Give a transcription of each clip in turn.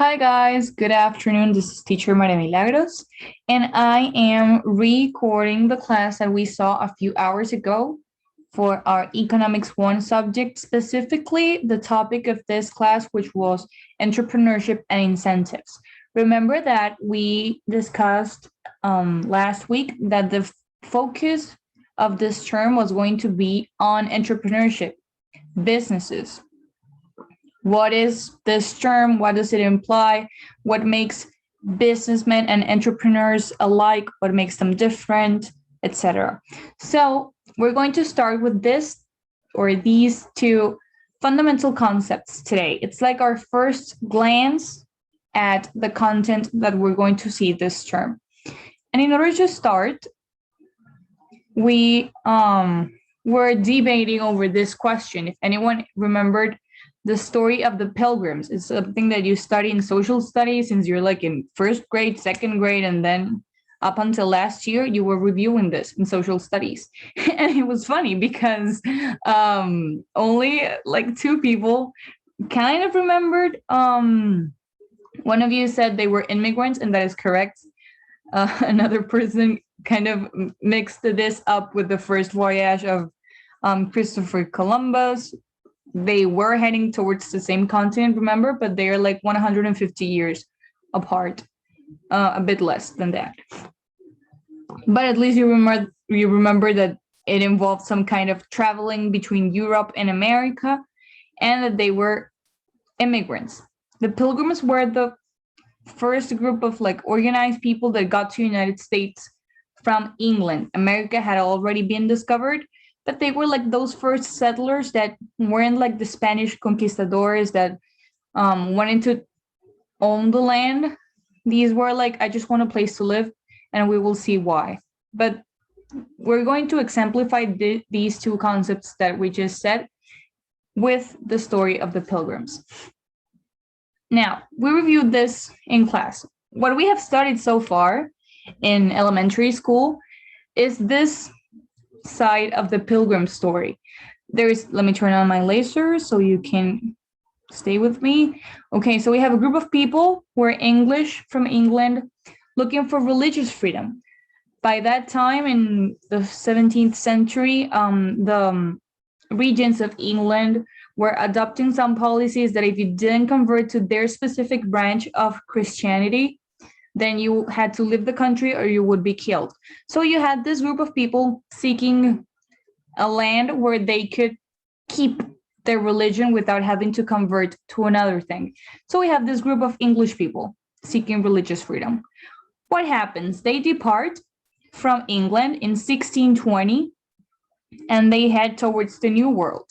Hi guys, good afternoon. This is teacher Maria Milagros, and I am recording the class that we saw a few hours ago for our Economics 1 subject, specifically the topic of this class, which was entrepreneurship and incentives. Remember that we discussed last week that the focus of this term was going to be on entrepreneurship, businesses. What is this term? What does it imply? What makes businessmen and entrepreneurs alike? What makes them different, etc. So we're going to start with this or these two fundamental concepts today. It's like our first glance at the content that we're going to see this term. And in order to start, we were debating over this question. If anyone remembered the story of the pilgrims, it's something that you study in social studies since you're like in first grade, second grade, and then up until last year, you were reviewing this in social studies. And it was funny because only like two people kind of remembered. One of you said they were immigrants, and that is correct. Another person kind of mixed this up with the first voyage of Christopher Columbus. They were heading towards the same continent, remember, but they are like 150 years apart, a bit less than that. But at least you remember that it involved some kind of traveling between Europe and America, and that they were immigrants. The pilgrims were the first group of like organized people that got to United States from England. America had already been discovered, but they were like those first settlers that weren't like the Spanish conquistadors that wanted to own the land. These were like, I just want a place to live, and we will see why. But we're going to exemplify these two concepts that we just said with the story of the pilgrims. Now, we reviewed this in class. What we have studied so far in elementary school is this side of the pilgrim story. Let me turn on my laser so you can stay with me. Okay, so we have a group of people who are English from England looking for religious freedom. By that time in the 17th century, the regents of England were adopting some policies that if you didn't convert to their specific branch of Christianity, then you had to leave the country or you would be killed. So you had this group of people seeking a land where they could keep their religion without having to convert to another thing. So we have this group of English people seeking religious freedom. What happens? They depart from England in 1620 and they head towards the New World.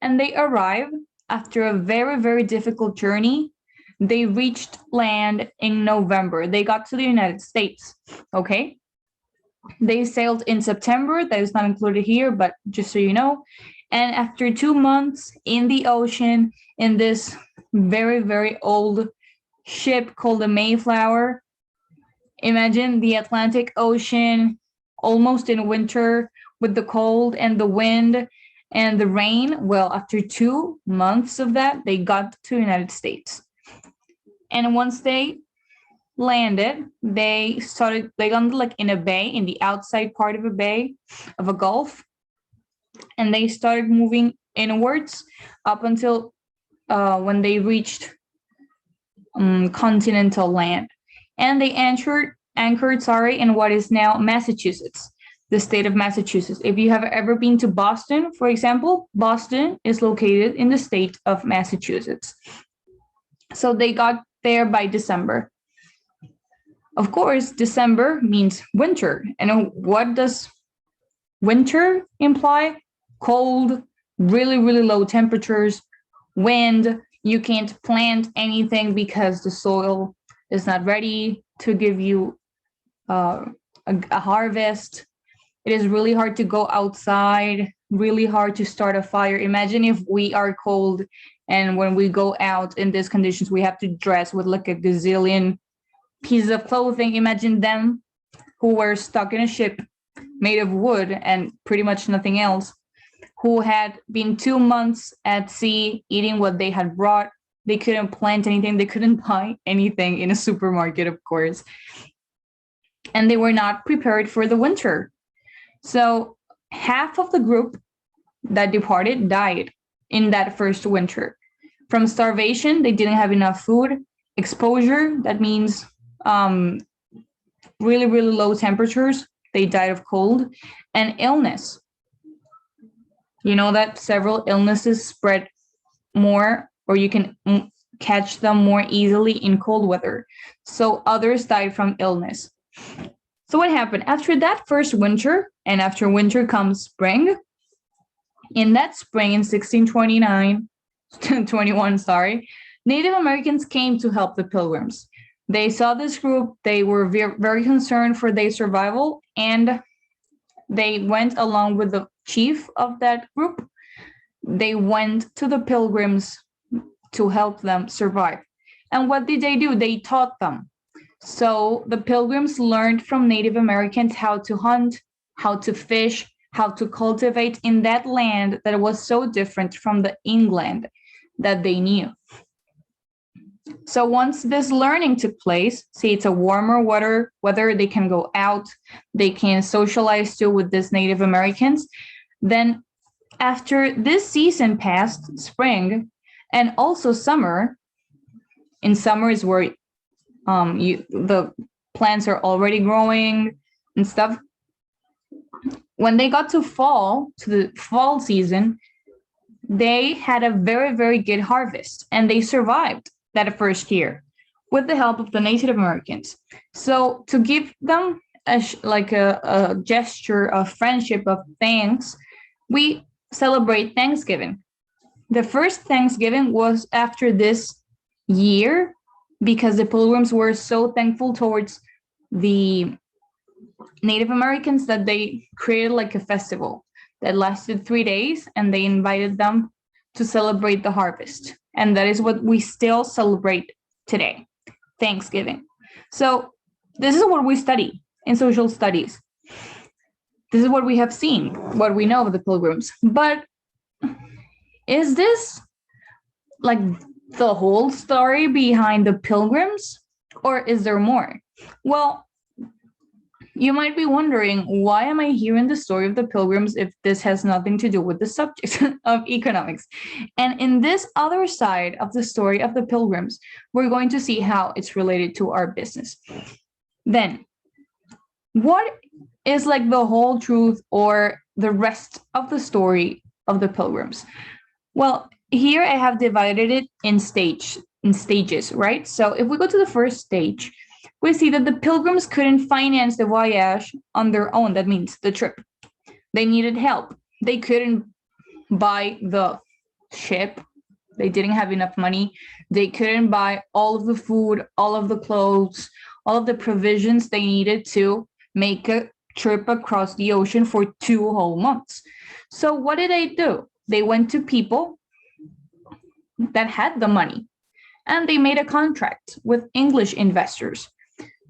And they arrive after a very, very difficult journey. They reached land in November. They got to the United States, okay? They sailed in September. That is not included here, but just so you know. And after 2 months in the ocean, in this very, very old ship called the Mayflower, imagine the Atlantic Ocean, almost in winter, with the cold and the wind and the rain. Well, after 2 months of that, they got to the United States. And once they landed, they landed like in a bay, in the outside part of a bay, of a gulf. And they started moving inwards up until when they reached continental land. And they anchored in what is now Massachusetts, the state of Massachusetts. If you have ever been to Boston, for example, Boston is located in the state of Massachusetts. So they got there by December. Of course, December means winter. And what does winter imply? Cold, really, really low temperatures, wind. You can't plant anything because the soil is not ready to give you a harvest. It is really hard to go outside, really hard to start a fire. Imagine if we are cold and when we go out in these conditions, we have to dress with like a gazillion pieces of clothing. Imagine them who were stuck in a ship made of wood and pretty much nothing else, who had been 2 months at sea eating what they had brought They couldn't plant anything. They couldn't buy anything in a supermarket, of course. And they were not prepared for the winter. So half of the group that departed died in that first winter. From starvation, they didn't have enough food. Exposure, that means really, really low temperatures. They died of cold. And illness. You know that several illnesses spread more, or you can catch them more easily in cold weather. So others died from illness. So what happened? After that first winter, and after winter comes spring, in that spring in 1621, Native Americans came to help the Pilgrims. They saw this group, they were very concerned for their survival, and they went along with the chief of that group. They went to the Pilgrims to help them survive. And what did they do? They taught them. So the Pilgrims learned from Native Americans how to hunt, how to fish, how to cultivate in that land that was so different from the England that they knew. So once this learning took place, see, it's a warmer weather, they can go out, they can socialize too with these Native Americans. Then after this season passed, spring, and also summer, in summer is where the plants are already growing and stuff. When they got to the fall season, they had a very, very good harvest, and they survived that first year with the help of the Native Americans. So to give them a gesture of friendship, of thanks, we celebrate Thanksgiving. The first Thanksgiving was after this year, because the Pilgrims were so thankful towards the Native Americans that they created like a festival that lasted 3 days, and they invited them to celebrate the harvest. And that is what we still celebrate today, Thanksgiving. So this is what we study in social studies. This is what we have seen, what we know of the Pilgrims. But is this like the whole story behind the Pilgrims, or is there more? Well, you might be wondering, why am I hearing the story of the Pilgrims if this has nothing to do with the subject of economics? And in this other side of the story of the Pilgrims, we're going to see how it's related to our business. Then, what is like the whole truth or the rest of the story of the Pilgrims? Well, here I have divided it in stages, right? So if we go to the first stage, we see that the Pilgrims couldn't finance the voyage on their own. That means the trip. They needed help. They couldn't buy the ship. They didn't have enough money. They couldn't buy all of the food, all of the clothes, all of the provisions they needed to make a trip across the ocean for 2 whole months. So what did they do? They went to people that had the money, and they made a contract with English investors.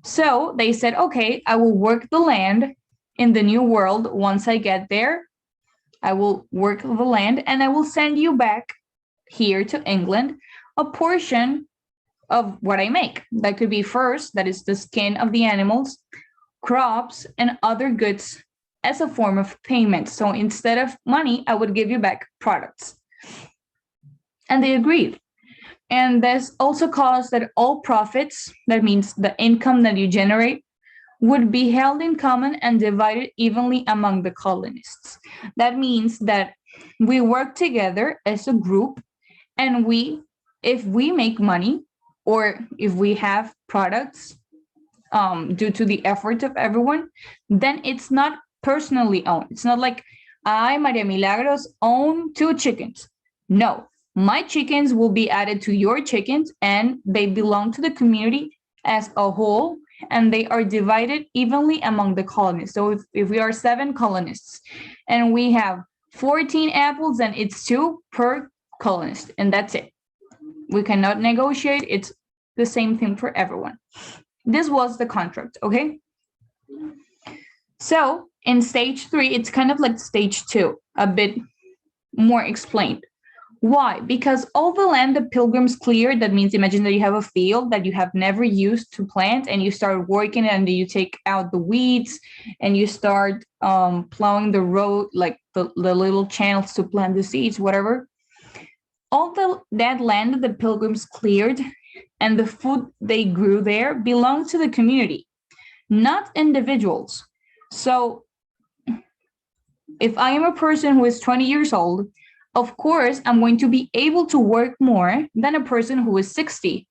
So they said, okay, I will work the land in the new world. Once I get there, I will work the land, and I will send you back here to England a portion of what I make. That could be furs, that is the skin of the animals, crops, and other goods as a form of payment. So instead of money, I would give you back products. And they agreed. And this also caused that all profits, that means the income that you generate, would be held in common and divided evenly among the colonists. That means that we work together as a group, and if we make money, or if we have products due to the effort of everyone, then it's not personally owned. It's not like I, Maria Milagros, own 2 chickens. No. My chickens will be added to your chickens, and they belong to the community as a whole, and they are divided evenly among the colonists. So if we are 7 colonists and we have 14 apples, then it's 2 per colonist, and that's it. We cannot negotiate. It's the same thing for everyone. This was the contract, okay? So in stage 3, it's kind of like stage 2, a bit more explained. Why? Because all the land the pilgrims cleared, that means imagine that you have a field that you have never used to plant and you start working and you take out the weeds and you start plowing the road, like the little channels to plant the seeds, whatever. All that land that the pilgrims cleared and the food they grew there belonged to the community, not individuals. So if I am a person who is 20 years old, of course, I'm going to be able to work more than a person who is 60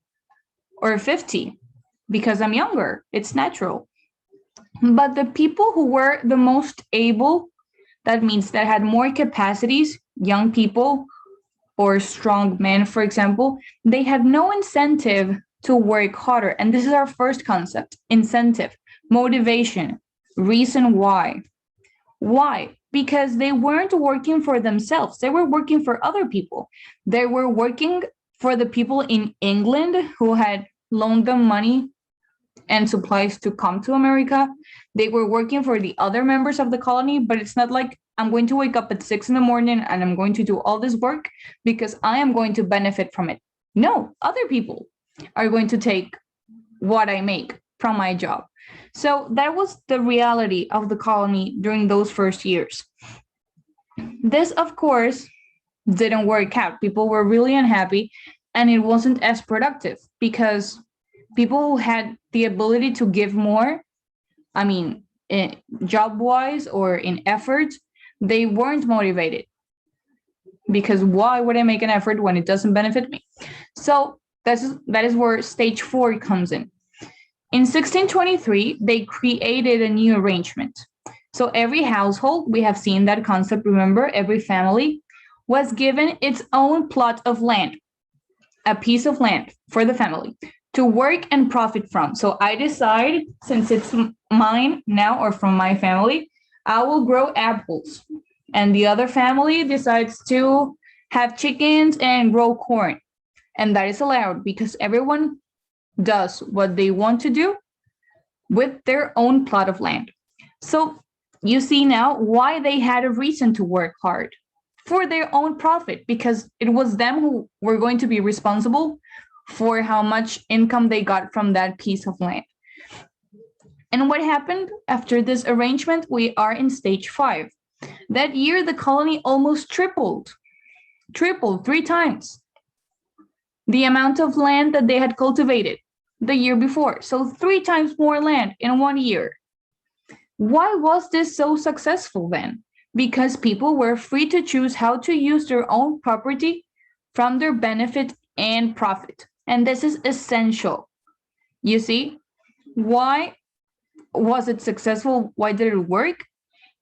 or 50 because I'm younger. It's natural. But the people who were the most able, that means that had more capacities, young people or strong men, for example, they had no incentive to work harder. And this is our first concept: incentive, motivation, reason why. Why? Because they weren't working for themselves. They were working for other people. They were working for the people in England who had loaned them money and supplies to come to America. They were working for the other members of the colony, but it's not like I'm going to wake up at 6 a.m. and I'm going to do all this work because I am going to benefit from it. No, other people are going to take what I make from my job. So that was the reality of the colony during those first years. This, of course, didn't work out. People were really unhappy and it wasn't as productive because people who had the ability to give more, I mean, job-wise or in effort, they weren't motivated because why would I make an effort when it doesn't benefit me? So that is where stage 4 comes in. In 1623, they created a new arrangement. So every household, we have seen that concept, remember, every family was given its own plot of land, a piece of land for the family to work and profit from. So I decide, since it's mine now or from my family, I will grow apples. And the other family decides to have chickens and grow corn. And that is allowed because everyone does what they want to do with their own plot of land. So you see now why they had a reason to work hard for their own profit, because it was them who were going to be responsible for how much income they got from that piece of land. And what happened after this arrangement? We are in stage 5. That year, the colony almost tripled 3 times the amount of land that they had cultivated the year before. So 3 times more land in 1 year. Why was this so successful then? Because people were free to choose how to use their own property from their benefit and profit. And this is essential. You see, why was it successful? Why did it work?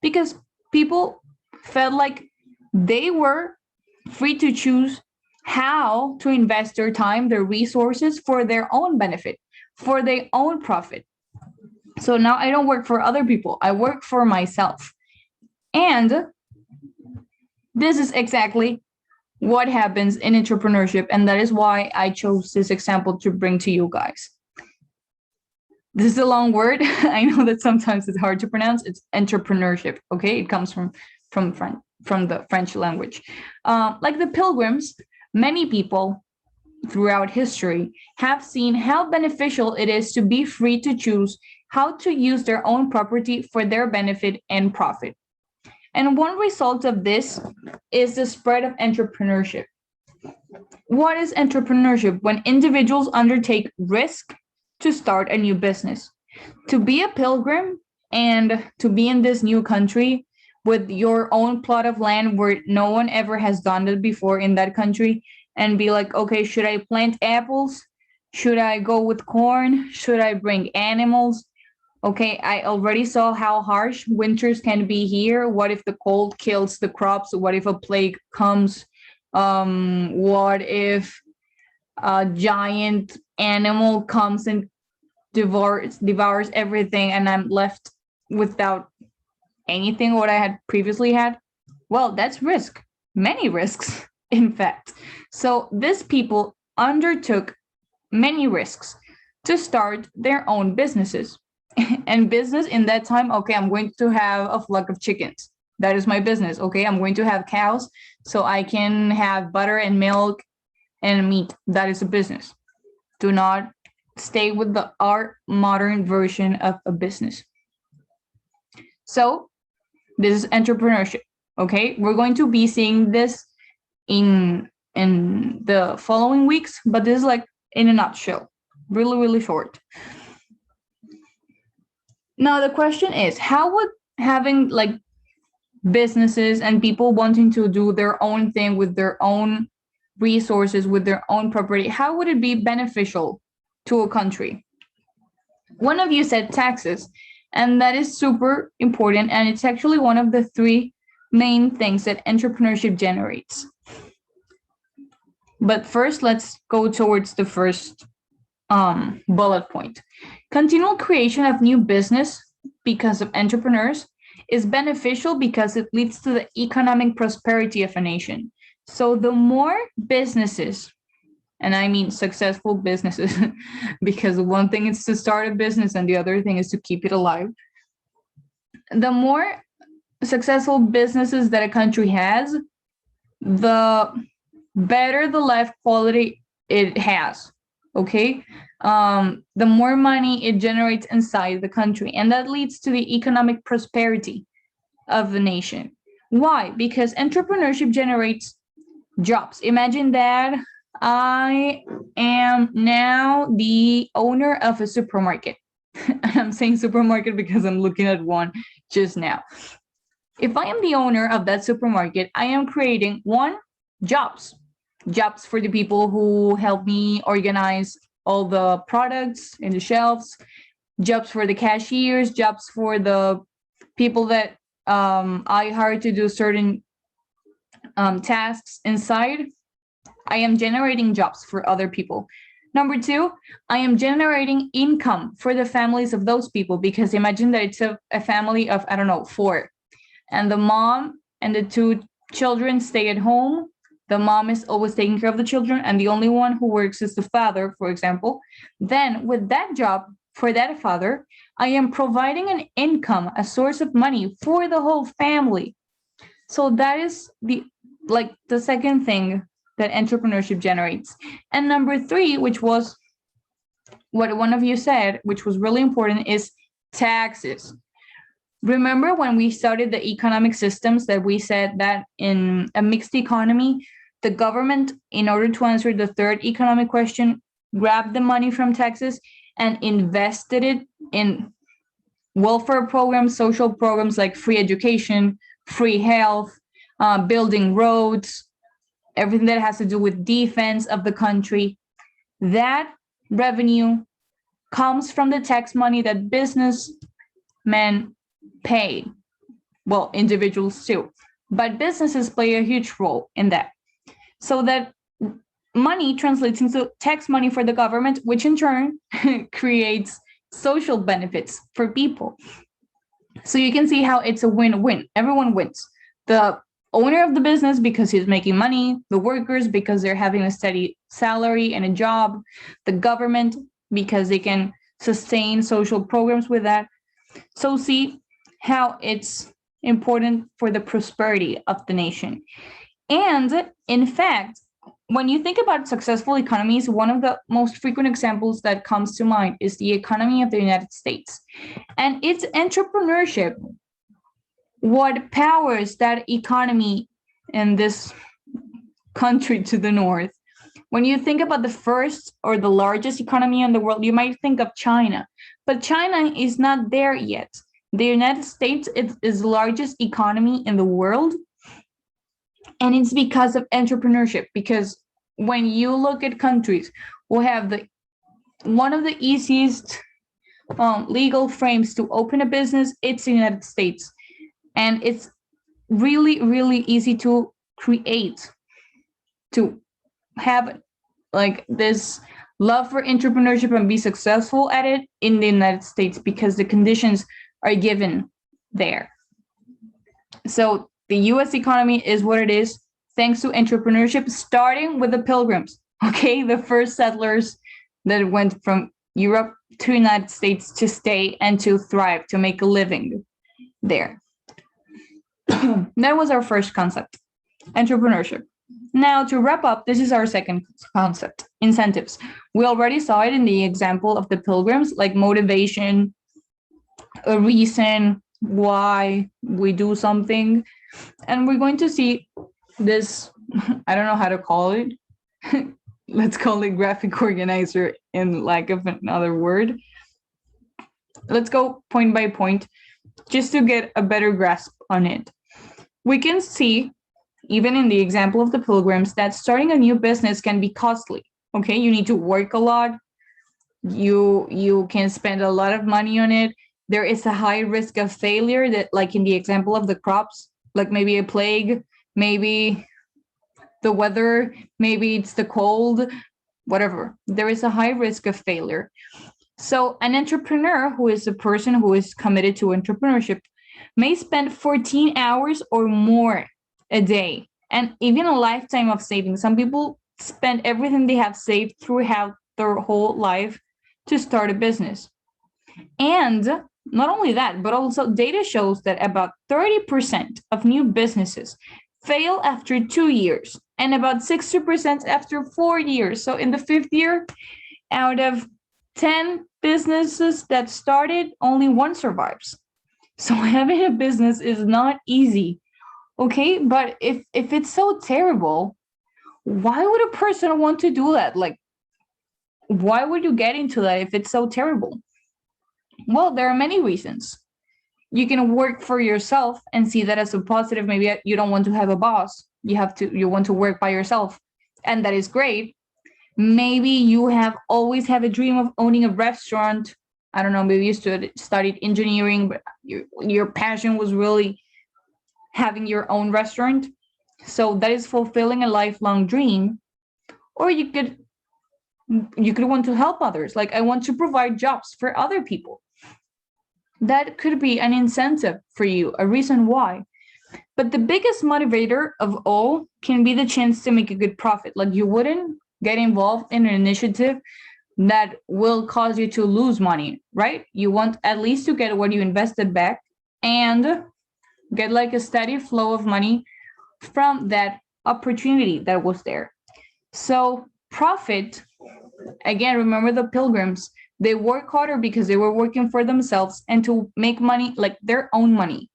Because people felt like they were free to choose how to invest their time, their resources for their own benefit, for their own profit. So now I don't work for other people, I work for myself. And this is exactly what happens in entrepreneurship. And that is why I chose this example to bring to you guys. This is a long word. I know that sometimes it's hard to pronounce. It's entrepreneurship. Okay, it comes from the French language. Like the pilgrims, many people throughout history have seen how beneficial it is to be free to choose how to use their own property for their benefit and profit. And one result of this is the spread of entrepreneurship. What is entrepreneurship? When individuals undertake risk to start a new business. To be a pilgrim and to be in this new country with your own plot of land where no one ever has done it before in that country, and be like, okay, should I plant apples? Should I go with corn? Should I bring animals? Okay, I already saw how harsh winters can be here. What if the cold kills the crops? What if a plague comes? What if a giant animal comes and devours everything and I'm left without anything what I had previously had? Well, that's risk. Many risks, in fact. So these people undertook many risks to start their own businesses. And business in that time, okay, I'm going to have a flock of chickens. That is my business. Okay, I'm going to have cows so I can have butter and milk and meat. That is a business. Do not stay with our modern version of a business. So this is entrepreneurship. Okay, we're going to be seeing this in the following weeks, but this is like in a nutshell, really, really short. Now the question is, how would having like businesses and people wanting to do their own thing with their own resources, with their own property, how would it be beneficial to a country? One of you said taxes, and that is super important, and it's actually one of the three main things that entrepreneurship generates. But first, let's go towards the first bullet point. Continual creation of new business because of entrepreneurs is beneficial because it leads to the economic prosperity of a nation. So the more businesses, and I mean successful businesses, because one thing is to start a business and the other thing is to keep it alive. The more successful businesses that a country has, the better the life quality it has. Okay, the more money it generates inside the country, and that leads to the economic prosperity of the nation. Why? Because entrepreneurship generates jobs. Imagine that I am now the owner of a supermarket. I'm saying supermarket because I'm looking at one just now. If I am the owner of that supermarket, I am creating one, jobs for the people who help me organize all the products in the shelves, jobs for the cashiers, jobs for the people that I hire to do certain tasks inside. I am generating jobs for other people. Number two, I am generating income for the families of those people, because imagine that it's a family of, I don't know, 4, and the mom and the 2 children stay at home. The mom is always taking care of the children, and the only one who works is the father, for example. Then with that job for that father, I am providing an income, a source of money for the whole family. So that is the second thing that entrepreneurship generates. And number 3, which was what one of you said, which was really important, is taxes. Remember when we started the economic systems that we said that in a mixed economy, the government, in order to answer the third economic question, grabbed the money from taxes and invested it in welfare programs, social programs like free education, free health, building roads, everything that has to do with defense of the country. That revenue comes from the tax money that businessmen pay. Well, individuals too, but businesses play a huge role in that. So that money translates into tax money for the government, which in turn creates social benefits for people. So you can see how it's a win-win. Everyone wins. The owner of the business because he's making money, the workers because they're having a steady salary and a job, the government because they can sustain social programs with that. So see how it's important for the prosperity of the nation. And in fact, when you think about successful economies, one of the most frequent examples that comes to mind is the economy of the United States. And it's entrepreneurship what powers that economy in this country to the north. When you think about the first or the largest economy in the world, you might think of China, but China is not there yet. The United States is the largest economy in the world, and it's because of entrepreneurship. Because when you look at countries who have one of the easiest legal frames to open a business, it's the United States. And it's really, really easy to create, to have like this love for entrepreneurship and be successful at it in the United States, because the conditions are given there. So the US economy is what it is thanks to entrepreneurship, starting with the Pilgrims, okay? The first settlers that went from Europe to the United States to stay and to thrive, to make a living there. That was our first concept, entrepreneurship. Now, to wrap up, this is our second concept, incentives. We already saw it in the example of the pilgrims, like motivation, a reason why we do something. And we're going to see this, I don't know how to call it. Let's call it graphic organizer in lack of another word. Let's go point by point just to get a better grasp on it. We can see, even in the example of the pilgrims, that starting a new business can be costly. Okay, you need to work a lot. You can spend a lot of money on it. There is a high risk of failure, that, like in the example of the crops, like maybe a plague, maybe the weather, maybe it's the cold, whatever. There is a high risk of failure. So an entrepreneur, who is a person who is committed to entrepreneurship, may spend 14 hours or more a day, and even a lifetime of saving. Some people spend everything they have saved throughout their whole life to start a business. And not only that, but also data shows that about 30% of new businesses fail after 2 years and about 60% after 4 years. So in the fifth year, out of 10 businesses that started, only one survives. So having a business is not easy. Okay, but if it's so terrible, why would a person want to do that? Like, why would you get into that if it's so terrible? Well, there are many reasons. You can work for yourself and see that as a positive. Maybe you don't want to have a boss. You want to work by yourself, and that is great. Maybe you have always have a dream of owning a restaurant. I don't know, maybe you studied engineering, but your passion was really having your own restaurant. So that is fulfilling a lifelong dream. Or you could want to help others. Like, I want to provide jobs for other people. That could be an incentive for you, a reason why. But the biggest motivator of all can be the chance to make a good profit. Like, you wouldn't get involved in an initiative that will cause you to lose money, right? You want at least to get what you invested back and get like a steady flow of money from that opportunity that was there. So profit, again, remember the pilgrims, they work harder because they were working for themselves and to make money, like their own money.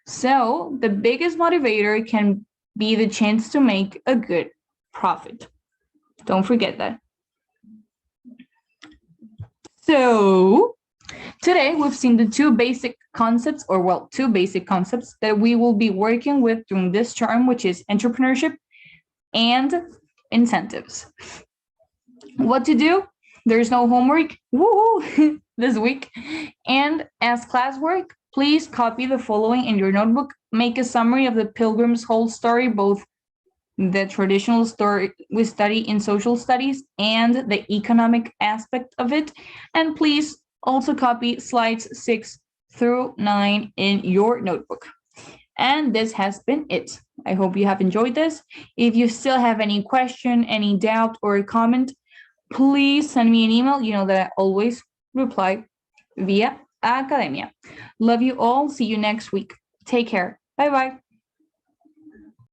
So the biggest motivator can be the chance to make a good profit. Don't forget that. So today we've seen the two basic concepts, that we will be working with during this term, which is entrepreneurship and incentives. What to do? There's no homework, woo, this week. And as classwork, please copy the following in your notebook. Make a summary of the pilgrim's whole story, both the traditional story we study in social studies and the economic aspect of it. And please also copy slides 6 through 9 in your notebook. And this has been it. I hope you have enjoyed this. If you still have any question, any doubt, or a comment, please send me an email. You know that I always reply via academia. Love you all. See you next week. Take care. Bye-bye.